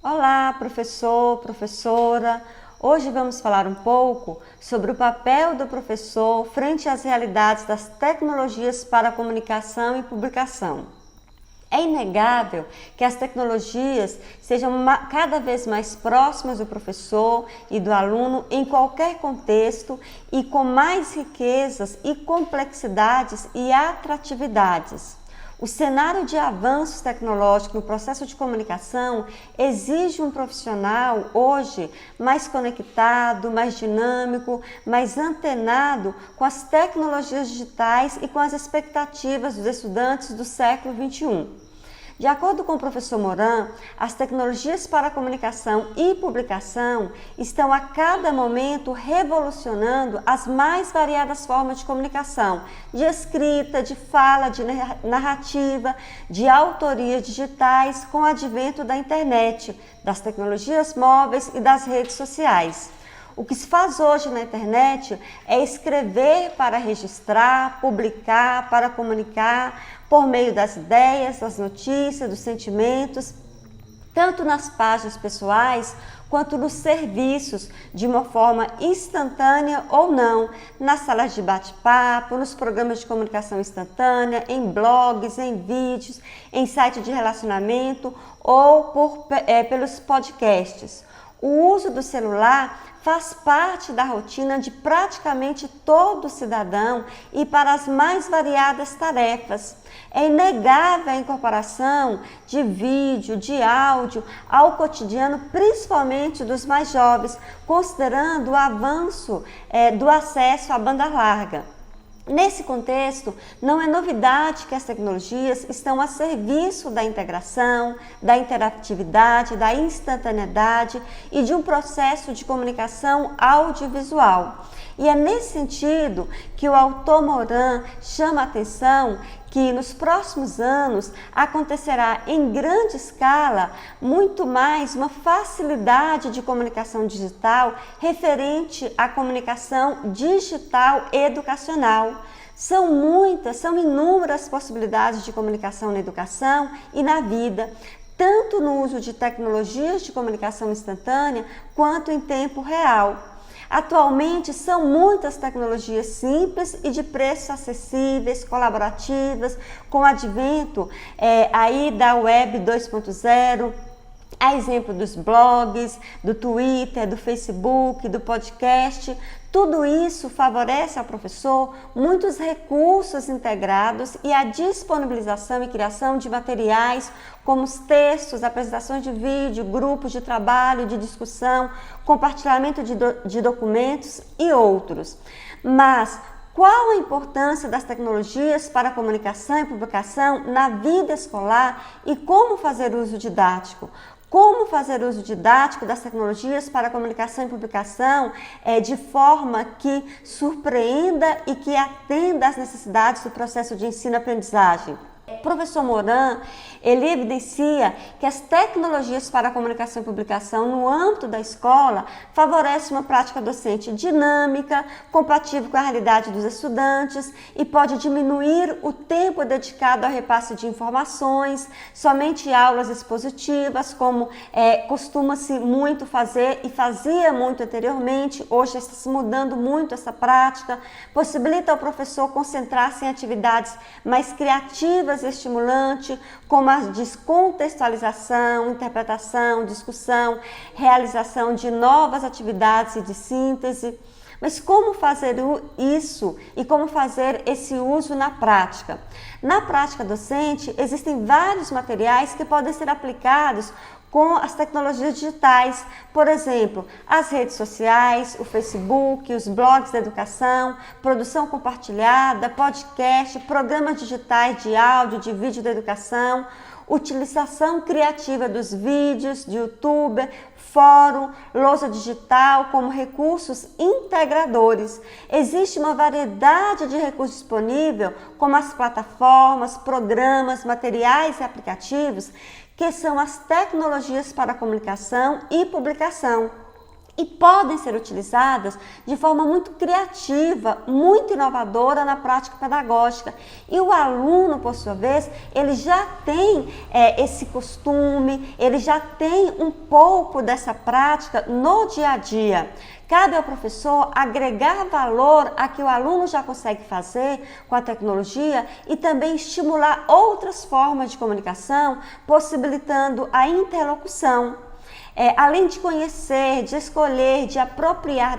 Olá, professor, professora. Hoje vamos falar um pouco sobre o papel do professor frente às realidades das tecnologias para a comunicação e publicação. É inegável que as tecnologias sejam cada vez mais próximas do professor e do aluno em qualquer contexto e com mais riquezas e complexidades e atratividades. O cenário de avanços tecnológicos no processo de comunicação exige um profissional hoje mais conectado, mais dinâmico, mais antenado com as tecnologias digitais e com as expectativas dos estudantes do século XXI. De acordo com o professor Moran, as tecnologias para a comunicação e publicação estão a cada momento revolucionando as mais variadas formas de comunicação, de escrita, de fala, de narrativa, de autoria digitais, com o advento da internet, das tecnologias móveis e das redes sociais. O que se faz hoje na internet é escrever para registrar, publicar, para comunicar, por meio das ideias, das notícias, dos sentimentos, tanto nas páginas pessoais quanto nos serviços, de uma forma instantânea ou não, nas salas de bate-papo, nos programas de comunicação instantânea, em blogs, em vídeos, em sites de relacionamento ou pelos podcasts. O uso do celular faz parte da rotina de praticamente todo cidadão e para as mais variadas tarefas. É inegável a incorporação de vídeo, de áudio ao cotidiano, principalmente dos mais jovens, considerando o avanço do acesso à banda larga. Nesse contexto, não é novidade que as tecnologias estão a serviço da integração, da interatividade, da instantaneidade e de um processo de comunicação audiovisual. E é nesse sentido que o autor Moran chama a atenção que nos próximos anos acontecerá em grande escala muito mais uma facilidade de comunicação digital referente à comunicação digital educacional. São inúmeras possibilidades de comunicação na educação e na vida, tanto no uso de tecnologias de comunicação instantânea quanto em tempo real. Atualmente são muitas tecnologias simples e de preços acessíveis, colaborativas, com o advento aí da Web 2.0, a exemplo dos blogs, do Twitter, do Facebook, do podcast. Tudo isso favorece ao professor muitos recursos integrados e a disponibilização e criação de materiais como os textos, apresentações de vídeo, grupos de trabalho, de discussão, compartilhamento de documentos e outros. Mas qual a importância das tecnologias para a comunicação e publicação na vida escolar e como fazer uso didático? Como fazer uso didático das tecnologias para a comunicação e publicação de forma que surpreenda e que atenda às necessidades do processo de ensino-aprendizagem? O professor Moran, ele evidencia que as tecnologias para a comunicação e publicação no âmbito da escola favorecem uma prática docente dinâmica, compatível com a realidade dos estudantes e pode diminuir o tempo dedicado ao repasse de informações, somente aulas expositivas, como costuma-se muito fazer e fazia muito anteriormente. Hoje está se mudando muito essa prática, possibilita ao professor concentrar-se em atividades mais criativas e estimulantes, como a descontextualização, interpretação, discussão, realização de novas atividades e de síntese. Mas como fazer isso e como fazer esse uso na prática? Na prática docente, existem vários materiais que podem ser aplicados com as tecnologias digitais, por exemplo, as redes sociais, o Facebook, os blogs da educação, produção compartilhada, podcast, programas digitais de áudio, de vídeo da educação, utilização criativa dos vídeos de YouTube, fórum, lousa digital como recursos integradores. Existe uma variedade de recursos disponível, como as plataformas, programas, materiais e aplicativos, que são as tecnologias para a comunicação e publicação. e podem ser utilizadas de forma muito criativa, muito inovadora na prática pedagógica. E o aluno, por sua vez, ele já tem esse costume, ele já tem um pouco dessa prática no dia a dia. Cabe ao professor agregar valor a que o aluno já consegue fazer com a tecnologia e também estimular outras formas de comunicação, possibilitando a interlocução. Além de conhecer, de escolher, de apropriar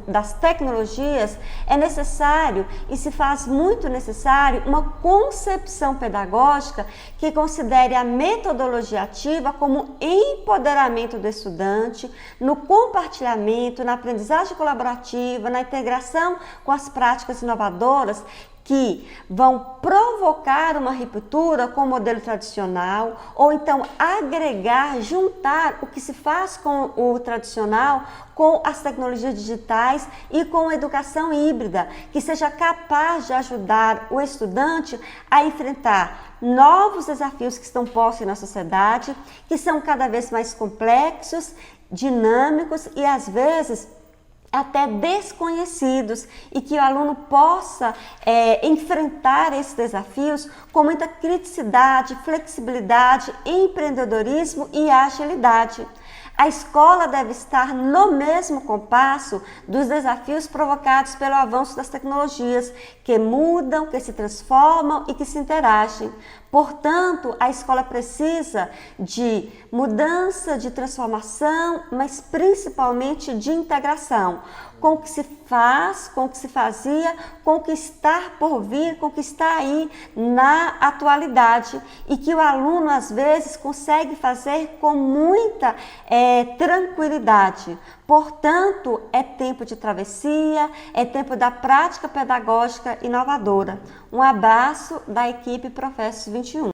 das tecnologias, é necessário e se faz muito necessário uma concepção pedagógica que considere a metodologia ativa como empoderamento do estudante, no compartilhamento, na aprendizagem colaborativa, na integração com as práticas inovadoras que vão provocar uma ruptura com o modelo tradicional ou então agregar, juntar o que se faz com o tradicional com as tecnologias digitais e com a educação híbrida, que seja capaz de ajudar o estudante a enfrentar novos desafios que estão postos na sociedade, que são cada vez mais complexos, dinâmicos e às vezes até desconhecidos, e que o aluno possa enfrentar esses desafios com muita criticidade, flexibilidade, empreendedorismo e agilidade. A escola deve estar no mesmo compasso dos desafios provocados pelo avanço das tecnologias, que mudam, que se transformam e que se interagem. Portanto, a escola precisa de mudança, de transformação, mas principalmente de integração com o que se faz, com o que se fazia, com o que está por vir, com o que está aí na atualidade e que o aluno às vezes consegue fazer com muita tranquilidade. Portanto, é tempo de travessia, é tempo da prática pedagógica inovadora. Um abraço da equipe Professos 21.